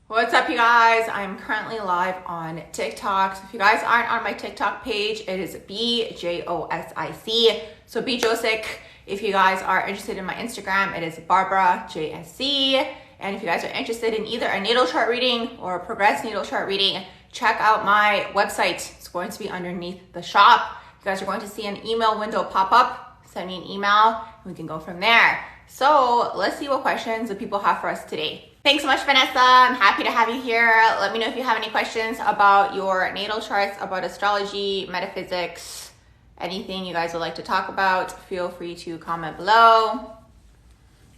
What's up, you guys? I'm currently live on TikTok. So if you guys aren't on my TikTok page, it is BJOSIC. So BJOSIC. If you guys are interested in my Instagram, it is Barbara JSC. And if you guys are interested in either a natal chart reading or a progressed natal chart reading, check out my website. It's going to be underneath the shop. You guys are going to see an email window pop up. Send me an email and we can go from there. So let's see what questions the people have for us today. Thanks so much, Vanessa. I'm happy to have you here. Let me know if you have any questions about your natal charts, about astrology, metaphysics, anything you guys would like to talk about. Feel free to comment below.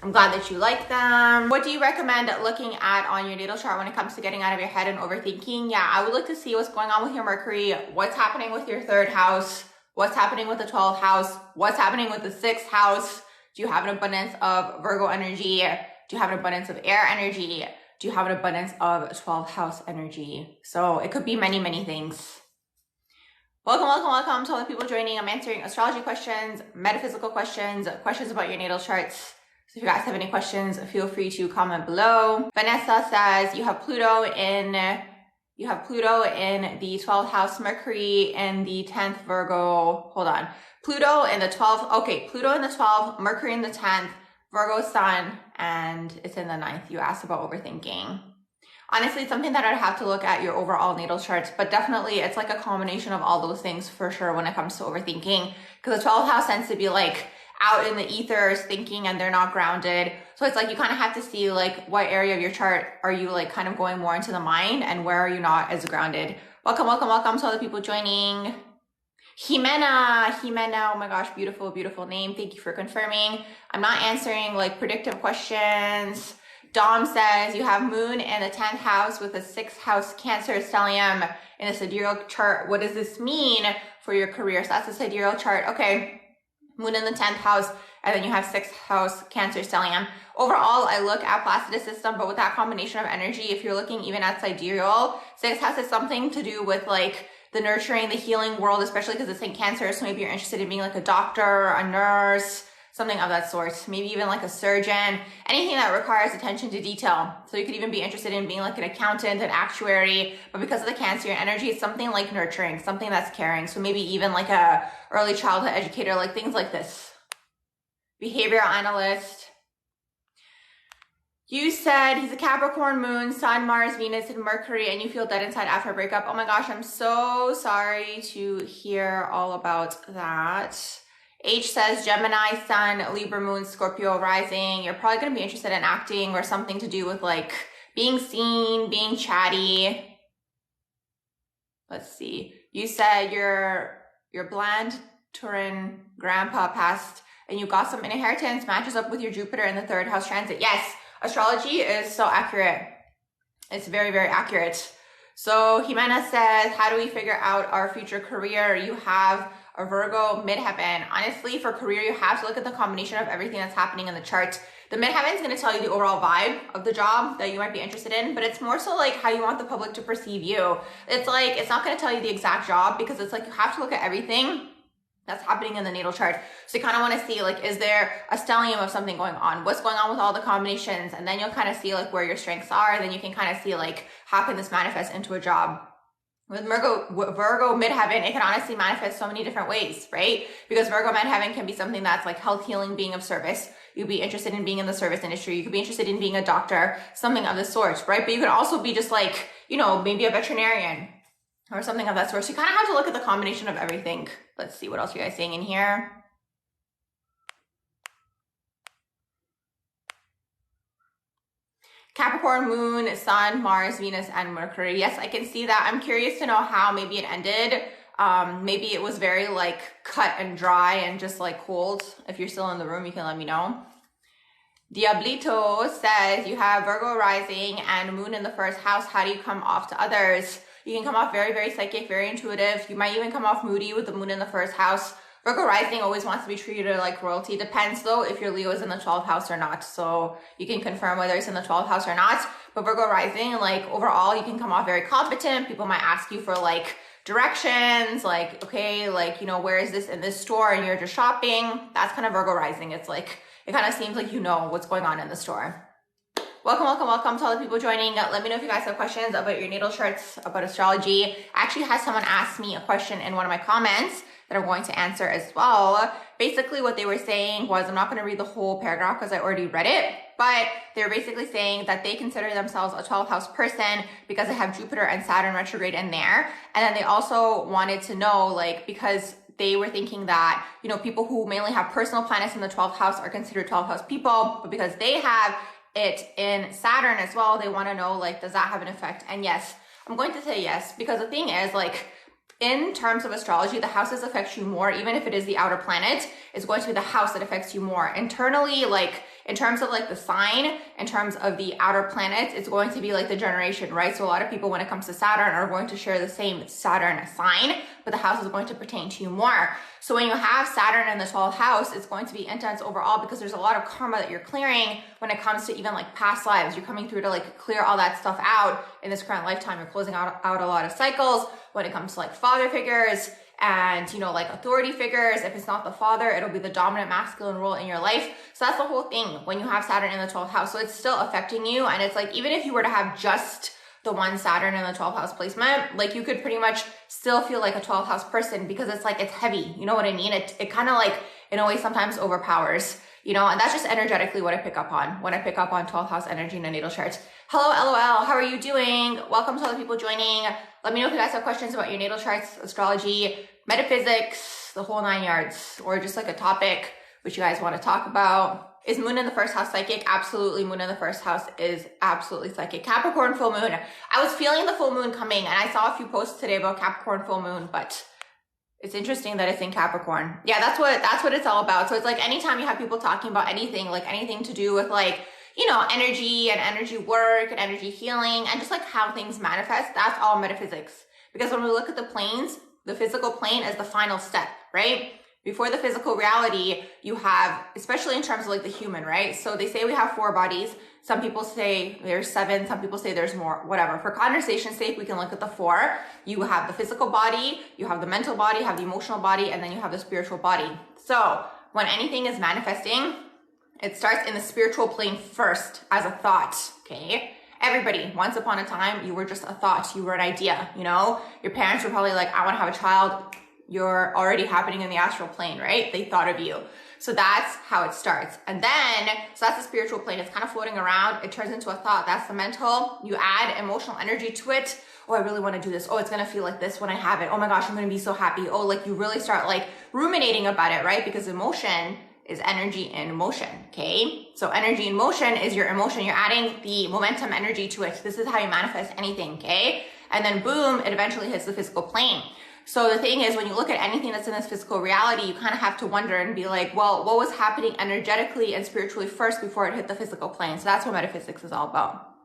I'm glad that you like them. What do you recommend looking at on your natal chart when it comes to getting out of your head and overthinking? Yeah, I would look to see what's going on with your Mercury, what's happening with your third house, what's happening with the 12th house, what's happening with the 6th house. Do you have an abundance of Virgo energy? Do you have an abundance of air energy? Do you have an abundance of 12th house energy? So it could be many, many things. Welcome to all the people joining. I'm answering astrology questions, metaphysical questions, questions about your natal charts. So if you guys have any questions, feel free to comment below. Vanessa says you have Pluto in the 12th house, Mercury in the 10th, Virgo. Hold on. Pluto in the 12th. Okay, Pluto in the 12th, Mercury in the 10th, Virgo sun, and it's in the 9th. You asked about overthinking. Honestly, it's something that I'd have to look at your overall natal charts, but definitely it's like a combination of all those things for sure when it comes to overthinking, because the 12th house tends to be like out in the ethers thinking and they're not grounded. So it's like you kind of have to see like what area of your chart are you like kind of going more into the mind and where are you not as grounded. Welcome to all the people joining. Jimena, oh my gosh, beautiful name. Thank you for confirming. I'm not answering like predictive questions. Dom says you have moon in the 10th house with a 6th house Cancer stellium in a sidereal chart. What does this mean for your career? So that's a sidereal chart. Okay, moon in the 10th house, and then you have 6th house Cancer stellium. Overall, I look at Placidus system, but with that combination of energy, if you're looking even at sidereal, 6th house is something to do with like the nurturing, the healing world, especially because it's in Cancer. So maybe you're interested in being like a doctor, a nurse, something of that sort. Maybe even like a surgeon, anything that requires attention to detail. So you could even be interested in being like an accountant, an actuary, but because of the Cancer energy, it's something like nurturing, something that's caring. So maybe even like a early childhood educator, like things like this. Behavioral analyst. You said he's a Capricorn moon, Sun, Mars, Venus, and Mercury, and you feel dead inside after a breakup. Oh my gosh, I'm so sorry to hear all about that. H says Gemini, Sun, Libra moon, Scorpio rising. You're probably going to be interested in acting or something to do with like being seen, being chatty. Let's see. You said your bland Turin grandpa passed and you got some inheritance, matches up with your Jupiter in the 3rd house transit. Yes. Astrology is so accurate. It's very, very accurate. So Jimena says, how do we figure out our future career? You have a Virgo midheaven. Honestly, for career, you have to look at the combination of everything that's happening in the chart. The midheaven is going to tell you the overall vibe of the job that you might be interested in, but it's more so like how you want the public to perceive you. It's like, it's not going to tell you the exact job because it's like you have to look at everything that's happening in the natal chart. So you kind of want to see like, is there a stellium of something going on? What's going on with all the combinations? And then you'll kind of see like where your strengths are. Then you can kind of see like, how can this manifest into a job? With Virgo midheaven, it can honestly manifest so many different ways, right? Because Virgo midheaven can be something that's like health, healing, being of service. You'd be interested in being in the service industry. You could be interested in being a doctor, something of the sort, right? But you could also be just like, you know, maybe a veterinarian or something of that sort. So you kind of have to look at the combination of everything. Let's see what else you guys saying in here. Capricorn moon, Sun, Mars, Venus, and Mercury. Yes, I can see that. I'm curious to know how maybe it ended. Maybe it was very like cut and dry and just like cold. If you're still in the room, you can let me know. Diablito says you have Virgo rising and moon in the 1st house. How do you come off to others? You can come off very, very psychic, very intuitive. You might even come off moody with the moon in the 1st house. Virgo rising always wants to be treated like royalty. Depends though if your Leo is in the 12th house or not. So you can confirm whether it's in the 12th house or not. But Virgo rising, like overall, you can come off very competent. People might ask you for like directions, like, okay, like, you know, where is this in this store? And you're just shopping. That's kind of Virgo rising. It's like, it kind of seems like you know what's going on in the store. Welcome to all the people joining. Let me know if you guys have questions about your natal charts, about astrology. I actually had someone ask me a question in one of my comments that I'm going to answer as well. Basically what they were saying was, I'm not going to read the whole paragraph because I already read it, but they're basically saying that they consider themselves a 12th house person because they have Jupiter and Saturn retrograde in there. And then they also wanted to know, like, because they were thinking that, you know, people who mainly have personal planets in the 12th house are considered 12th house people, but because they have it in Saturn as well, they want to know, like, does that have an effect? And yes, I'm going to say yes, because the thing is, like, in terms of astrology, the houses affect you more. Even if it is the outer planet, it's going to be the house that affects you more. Internally, like, in terms of like the sign, in terms of the outer planets, it's going to be like the generation, right? So a lot of people, when it comes to Saturn, are going to share the same Saturn sign, but the house is going to pertain to you more. So when you have Saturn in the 12th house, it's going to be intense overall because there's a lot of karma that you're clearing when it comes to even like past lives. You're coming through to like clear all that stuff out in this current lifetime. You're closing out a lot of cycles when it comes to like father figures and, you know, like authority figures. If it's not the father, it'll be the dominant masculine role in your life. So that's the whole thing when you have Saturn in the 12th house. So it's still affecting you. And it's like, even if you were to have just the one Saturn in the 12th house placement, like you could pretty much still feel like a 12th house person because it's like, it's heavy. You know what I mean? It kind of like, in a way, sometimes overpowers, you know, and that's just energetically what I pick up on when I pick up on 12th house energy in a natal chart. Hello, LOL. How are you doing? Welcome to all the people joining. Let me know if you guys have questions about your natal charts, astrology, metaphysics, the whole 9 yards, or just like a topic which you guys want to talk about. Is moon in the first house psychic? Absolutely. Moon in the first house is absolutely psychic. Capricorn full moon. I was feeling the full moon coming and I saw a few posts today about Capricorn full moon, but it's interesting that it's in Capricorn. Yeah, that's what it's all about. So it's like anytime you have people talking about anything, like anything to do with like, you know, energy and energy work and energy healing and just like how things manifest, that's all metaphysics. Because when we look at the planes, the physical plane is the final step, right? Before the physical reality, you have, especially in terms of like the human, right? So they say we have 4 bodies. Some people say there's 7. Some people say there's more, whatever. For conversation's sake, we can look at the 4. You have the physical body, you have the mental body, you have the emotional body, and then you have the spiritual body. So when anything is manifesting, it starts in the spiritual plane first as a thought, okay? Everybody, once upon a time, you were just a thought. You were an idea, you know? Your parents were probably like, I want to have a child. You're already happening in the astral plane, right? They thought of you. So that's how it starts. And then, so that's the spiritual plane. It's kind of floating around. It turns into a thought. That's the mental. You add emotional energy to it. Oh, I really want to do this. Oh, it's going to feel like this when I have it. Oh my gosh, I'm going to be so happy. Oh, like you really start like ruminating about it, right? Because emotion is energy in motion, okay? So energy in motion is your emotion. You're adding the momentum energy to it. This is how you manifest anything, okay? And then boom, it eventually hits the physical plane. So the thing is, when you look at anything that's in this physical reality, you kind of have to wonder and be like, well, what was happening energetically and spiritually first before it hit the physical plane? So that's what metaphysics is all about.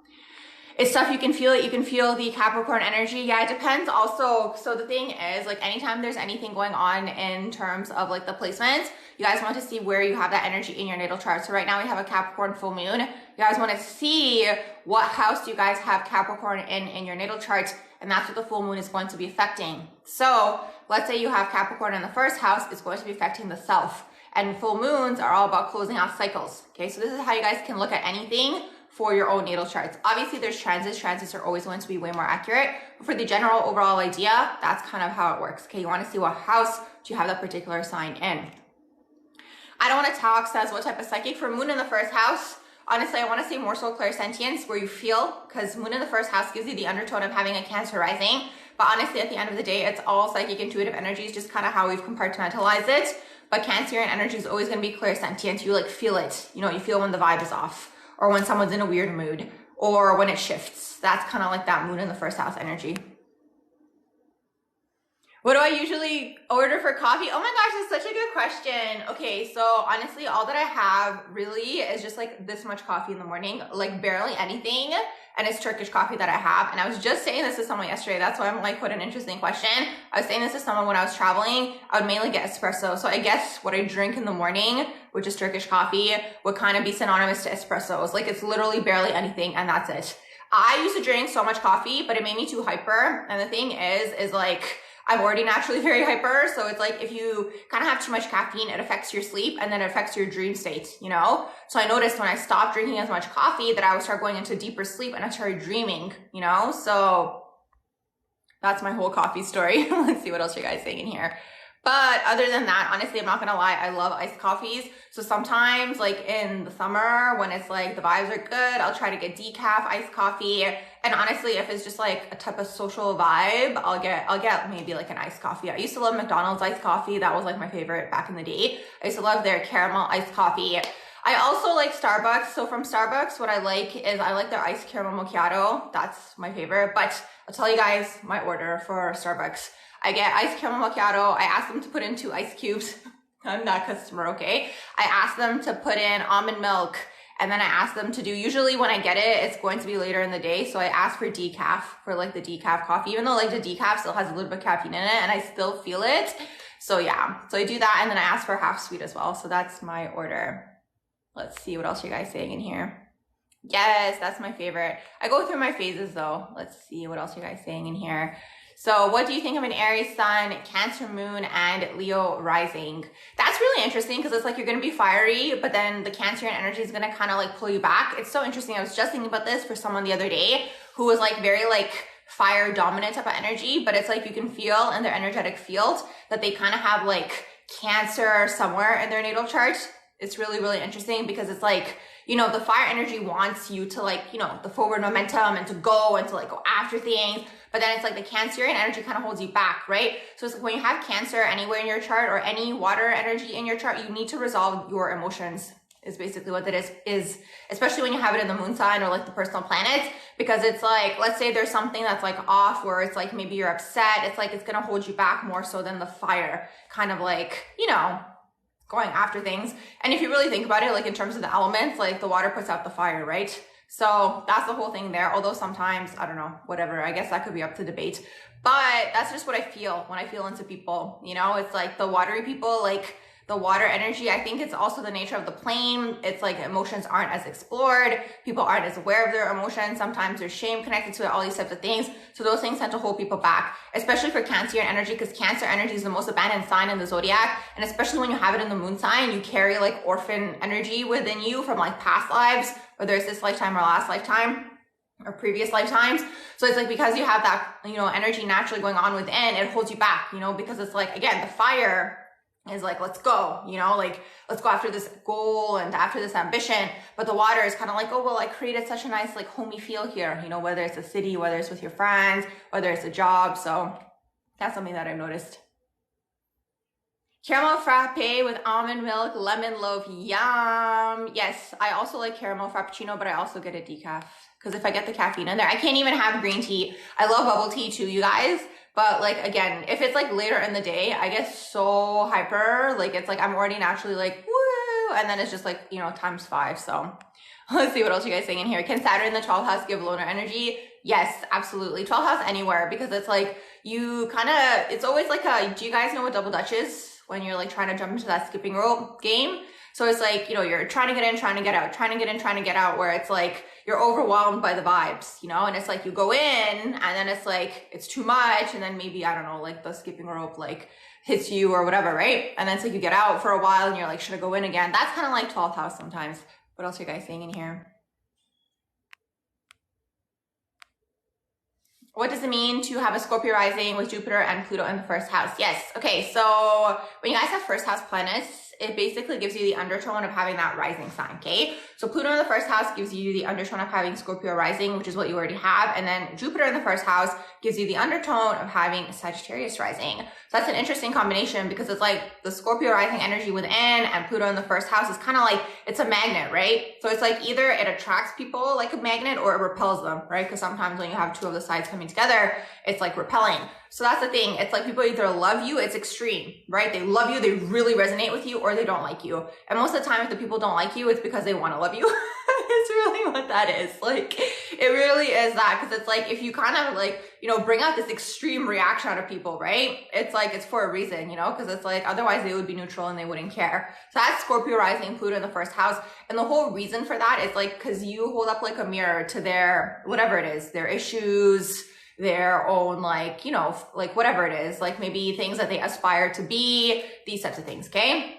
It's stuff you can feel it. You can feel the Capricorn energy. Yeah, it depends also. So the thing is, like anytime there's anything going on in terms of like the placements, you guys want to see where you have that energy in your natal chart. So right now we have a Capricorn full moon. You guys want to see what house do you guys have Capricorn in your natal chart. And that's what the full moon is going to be affecting. So let's say you have Capricorn in the first house, it's going to be affecting the self. And full moons are all about closing out cycles. Okay, so this is how you guys can look at anything for your own natal charts. Obviously there's transits. Transits are always going to be way more accurate. But for the general overall idea, that's kind of how it works. Okay, you want to see what house do you have that particular sign in. I don't want to talk, says what type of psychic. For moon in the first house, honestly, I want to say more so clairsentience, where you feel, because moon in the first house gives you the undertone of having a Cancer rising. But honestly, at the end of the day, it's all psychic intuitive energies, just kind of how we've compartmentalized it. But Cancerian energy is always going to be clairsentient. You like feel it. You know, you feel when the vibe is off, or when someone's in a weird mood, or when it shifts. That's kind of like that moon in the first house energy. What do I usually order for coffee? Oh my gosh, that's such a good question. Okay, so honestly, all that I have really is just like this much coffee in the morning, like barely anything. And it's Turkish coffee that I have. And I was just saying this to someone yesterday. That's why I'm like, what an interesting question. I was saying this to someone when I was traveling. I would mainly get espresso. So I guess what I drink in the morning, which is Turkish coffee, would kind of be synonymous to espressos. Like it's literally barely anything and that's it. I used to drink so much coffee, but it made me too hyper. And the thing is like, I'm already naturally very hyper. So it's like if you kind of have too much caffeine, it affects your sleep and then it affects your dream state, you know? So I noticed when I stopped drinking as much coffee that I would start going into deeper sleep and I started dreaming, you know? So that's my whole coffee story. Let's see what else you guys saying in here. But other than that, honestly, I'm not gonna lie, I love iced coffees. So sometimes like in the summer when it's like the vibes are good, I'll try to get decaf iced coffee. And honestly, if it's just like a type of social vibe, I'll get maybe like an iced coffee. I used to love McDonald's iced coffee. That was like my favorite back in the day. I used to love their caramel iced coffee. I also like Starbucks. So from Starbucks, what I like is I like their iced caramel macchiato. That's my favorite. But I'll tell you guys my order for Starbucks. I get iced caramel macchiato. I ask them to put in 2 ice cubes. I'm that customer, okay? I ask them to put in almond milk, and then I ask them to do, usually when I get it, it's going to be later in the day. So I ask for decaf, for like the decaf coffee, even though like the decaf still has a little bit of caffeine in it and I still feel it. So yeah, so I do that, and then I ask for half sweet as well. So that's my order. Let's see what else you guys saying in here. Yes, that's my favorite. I go through my phases though. Let's see what else you guys saying in here. So what do you think of an Aries sun, Cancer moon, and Leo rising? That's really interesting because it's like you're going to be fiery, but then the Cancerian energy is going to kind of like pull you back. It's so interesting. I was just thinking about this for someone the other day who was like very like fire dominant type of energy, but it's like you can feel in their energetic field that they kind of have like Cancer somewhere in their natal chart. It's really, really interesting because it's like, you know, the fire energy wants you to like, you know, the forward momentum and to go after things. But then it's like the Cancerian energy kind of holds you back, right? So it's like when you have Cancer anywhere in your chart or any water energy in your chart, you need to resolve your emotions is basically what that is especially when you have it in the moon sign or like the personal planets, because it's like, let's say there's something that's like off where it's like maybe you're upset. It's like, it's going to hold you back more so than the fire kind of like, you know, going after things. And if you really think about it, like in terms of the elements, like the water puts out the fire, right? So that's the whole thing there. Although sometimes, I don't know, whatever, I guess that could be up to debate, but that's just what I feel when I feel into people, you know, it's like the watery people, like the water energy. I think it's also the nature of the plane. It's like emotions aren't as explored. People aren't as aware of their emotions. Sometimes there's shame connected to it, all these types of things. So those things tend to hold people back, especially for Cancerian energy, because Cancer energy is the most abandoned sign in the zodiac. And especially when you have it in the moon sign, you carry like orphan energy within you from like past lives, whether it's this lifetime or last lifetime or previous lifetimes. So it's like, because you have that, you know, energy naturally going on within, it holds you back, you know, because it's like, again, the fire is like, let's go, you know, like, let's go after this goal and after this ambition. But the water is kind of like, oh, well, I created such a nice, like, homey feel here, you know, whether it's a city, whether it's with your friends, whether it's a job. So that's something that I've noticed. Caramel frappe with almond milk, lemon loaf, yum. Yes, I also like caramel frappuccino, but I also get a decaf because if I get the caffeine in there, I can't even have green tea. I love bubble tea too, you guys. But like, again, if it's like later in the day, I get so hyper. Like, it's like I'm already naturally like, woo. And then it's just like, you know, times 5. So let's see what else you guys saying in here. Can Saturn in the 12th house give loner energy? Yes, absolutely. 12th house anywhere, because it's like you kind of, it's always like a, do you guys know what double dutch is? When you're like trying to jump into that skipping rope game. So it's like, you know, you're trying to get in, trying to get out, trying to get in, trying to get out, where it's like you're overwhelmed by the vibes, you know, and it's like you go in and then it's like it's too much, and then maybe, I don't know, like the skipping rope like hits you or whatever, right? And then it's like you get out for a while and you're like, should I go in again? That's kind of like 12th house sometimes. What else are you guys saying in here? What does it mean to have a Scorpio rising with Jupiter and Pluto in the first house? Yes. Okay. So when you guys have first house planets, it basically gives you the undertone of having that rising sign. Okay. So Pluto in the first house gives you the undertone of having Scorpio rising, which is what you already have. And then Jupiter in the first house gives you the undertone of having Sagittarius rising. So that's an interesting combination, because it's like the Scorpio rising energy within and Pluto in the first house is kind of like, it's a magnet, right? So it's like either it attracts people like a magnet or it repels them, right? Because sometimes when you have two of the sides coming together, it's like repelling. So that's the thing. It's like people either love you, it's extreme, right? They love you, they really resonate with you, or they don't like you. And most of the time, if the people don't like you, it's because they want to love you. It's really what that is. Like, it really is that, because it's like, if you kind of like, you know, bring out this extreme reaction out of people, right? It's like, it's for a reason, you know, because it's like, otherwise they would be neutral and they wouldn't care. So that's Scorpio rising, Pluto in the first house. And the whole reason for that is like, because you hold up like a mirror to their, whatever it is, their issues, their own, like, you know, like whatever it is, like maybe things that they aspire to be, these types of things, okay?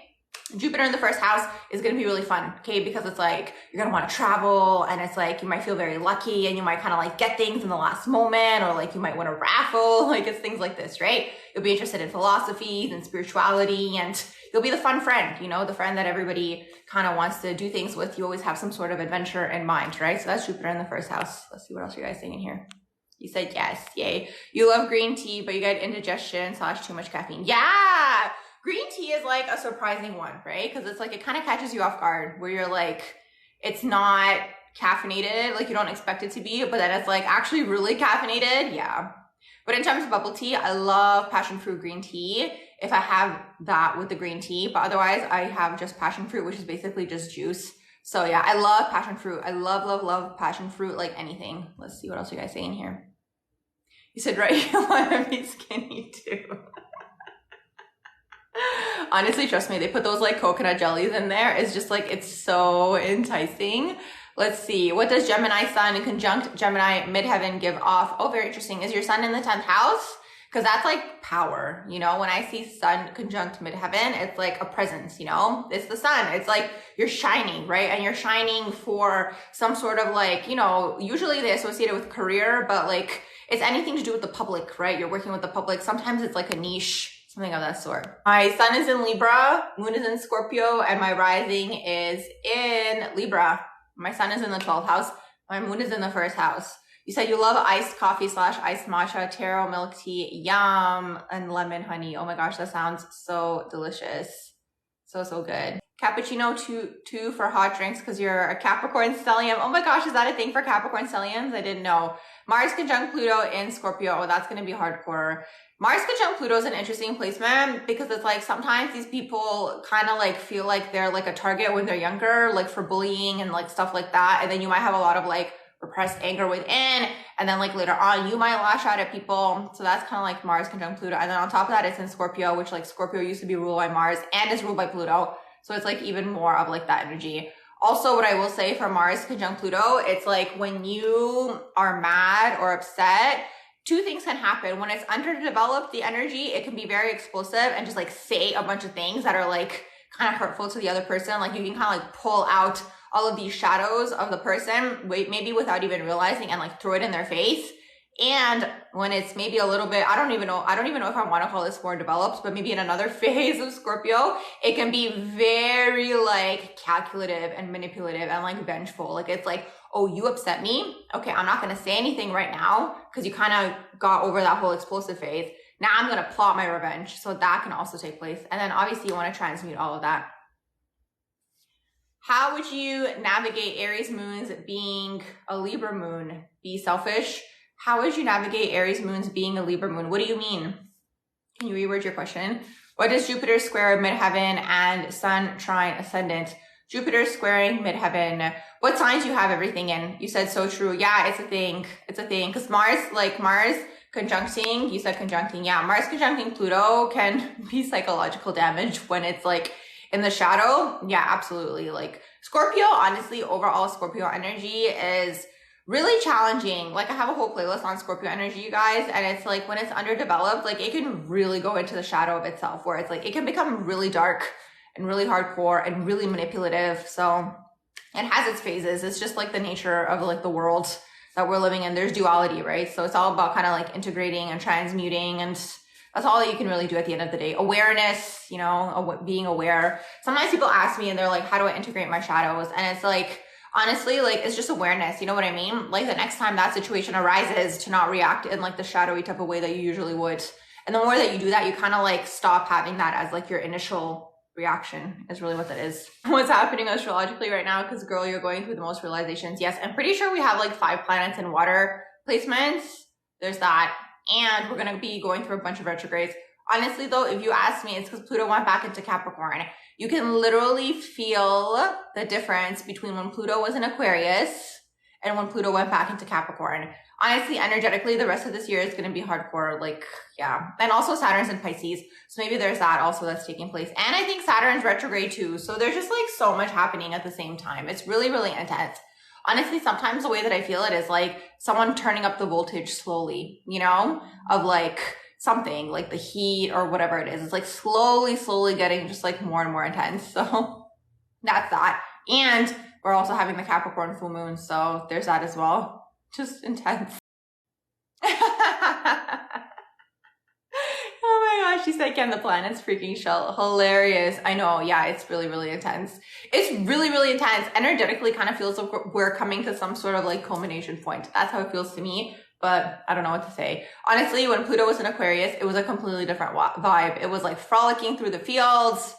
Jupiter in the first house is going to be really fun, okay? Because it's like, you're going to want to travel, and it's like, you might feel very lucky, and you might kind of like get things in the last moment, or like you might win a raffle, like it's things like this, right? You'll be interested in philosophy and spirituality, and you'll be the fun friend, you know, the friend that everybody kind of wants to do things with. You always have some sort of adventure in mind, right? So that's Jupiter in the first house. Let's see what else you guys saying in here. You said yes, yay. You love green tea, but you get indigestion / too much caffeine. Yeah! Green tea is like a surprising one, right? Because it's like, it kind of catches you off guard, where you're like, it's not caffeinated, like you don't expect it to be, but then it's like actually really caffeinated. Yeah. But in terms of bubble tea, I love passion fruit green tea if I have that with the green tea, but otherwise I have just passion fruit, which is basically just juice. So yeah, I love passion fruit. I love passion fruit, like anything. Let's see what else you guys say in here. You said, right, you want to be skinny too. Honestly, trust me, they put those like coconut jellies in there. It's just like, it's so enticing. Let's see. What does Gemini sun in conjunct Gemini midheaven give off? Oh, very interesting. Is your sun in the 10th house? Because that's like power, you know? When I see sun conjunct midheaven, it's like a presence, you know? It's the sun. It's like you're shining, right? And you're shining for some sort of like, you know, usually they associate it with career, but like it's anything to do with the public, right? You're working with the public. Sometimes it's like a niche, something of that sort. My sun is in Libra, moon is in Scorpio, and my rising is in Libra. My sun is in the 12th house. My moon is in the 1st house. You said you love iced coffee / iced matcha, taro milk tea, yum, and lemon honey. Oh my gosh, that sounds so delicious. So good. Cappuccino two for hot drinks because you're a Capricorn stellium. Oh my gosh, is that a thing for Capricorn stelliums? I didn't know. Mars conjunct Pluto in Scorpio. Oh, that's going to be hardcore. Mars conjunct Pluto is an interesting placement because it's like sometimes these people kind of like feel like they're like a target when they're younger, like for bullying and like stuff like that. And then you might have a lot of like repressed anger within. And then like later on, you might lash out at people. So that's kind of like Mars conjunct Pluto. And then on top of that, it's in Scorpio, which like Scorpio used to be ruled by Mars and is ruled by Pluto. So it's like even more of like that energy. Also, what I will say for Mars conjunct Pluto, it's like when you are mad or upset, two things can happen. When it's underdeveloped, the energy, it can be very explosive and just like say a bunch of things that are like kind of hurtful to the other person. Like you can kind of like pull out all of these shadows of the person, maybe without even realizing, and like throw it in their face. And when it's maybe a little bit, I don't even know if I want to call this more developed, but maybe in another phase of Scorpio, it can be very like calculative and manipulative and like vengeful. Like it's like, oh, you upset me? Okay, I'm not going to say anything right now because you kind of got over that whole explosive phase. Now I'm going to plot my revenge. So that can also take place. And then obviously you want to transmute all of that. How would you navigate Aries moons being a Libra moon? Be selfish? How would you navigate Aries moons being a Libra moon? What do you mean? Can you reword your question? What does Jupiter square midheaven and Sun trine ascendant? Jupiter squaring midheaven. What signs you have everything in? You said so true. Yeah, it's a thing. It's a thing. Because Mars conjuncting, you said conjuncting. Yeah, Mars conjuncting Pluto can be psychological damage when it's like in the shadow. Yeah, absolutely. Like Scorpio, honestly, overall Scorpio energy is really challenging. Like I have a whole playlist on Scorpio energy, you guys, and it's like when it's underdeveloped, like it can really go into the shadow of itself, where it's like it can become really dark and really hardcore and really manipulative. So it has its phases. It's just like the nature of like the world that we're living in. There's duality, right? So it's all about kind of like integrating and transmuting, and that's all that you can really do at the end of the day. Awareness, you know, being aware. Sometimes people ask me and they're like, how do I integrate my shadows? And it's like, honestly, like it's just awareness. You know what I mean? Like the next time that situation arises, to not react in like the shadowy type of way that you usually would. And the more that you do that, you kind of like stop having that as like your initial reaction is really what that is. What's happening astrologically right now? Because girl, you're going through the most realizations. Yes, I'm pretty sure we have like 5 planets in water placements. There's that. And we're going to be going through a bunch of retrogrades. Honestly though, if you ask me, it's because Pluto went back into Capricorn. You can literally feel the difference between when Pluto was in Aquarius and when Pluto went back into Capricorn. Honestly, energetically, the rest of this year is going to be hardcore. Like, yeah. And also Saturn's in Pisces. So maybe there's that also that's taking place. And I think Saturn's retrograde too. So there's just like so much happening at the same time. It's really, really intense. Honestly, sometimes the way that I feel it is like someone turning up the voltage slowly, you know, of like something like the heat or whatever it is. It's like slowly getting just like more and more intense. So that's that. And we're also having the Capricorn full moon. So there's that as well. Just intense. Oh my gosh, she said, can the planets freaking show? Hilarious. I know, yeah, it's really intense. It's really intense. Energetically kind of feels like we're coming to some sort of like culmination point. That's how it feels to me, but I don't know what to say. Honestly, when Pluto was in Aquarius, it was a completely different vibe. It was like frolicking through the fields.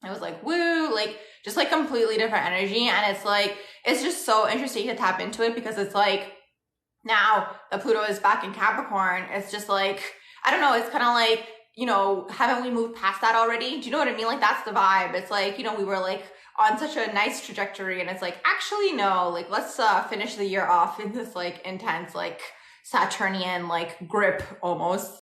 It was like, woo, like just like completely different energy. And it's like, it's just so interesting to tap into it because it's like, now that Pluto is back in Capricorn, it's just like, I don't know, it's kind of like, you know, haven't we moved past that already? Do you know what I mean? Like, that's the vibe. It's like, you know, we were like on such a nice trajectory and it's like, actually, no, like, let's finish the year off in this like intense, like Saturnian, like grip almost.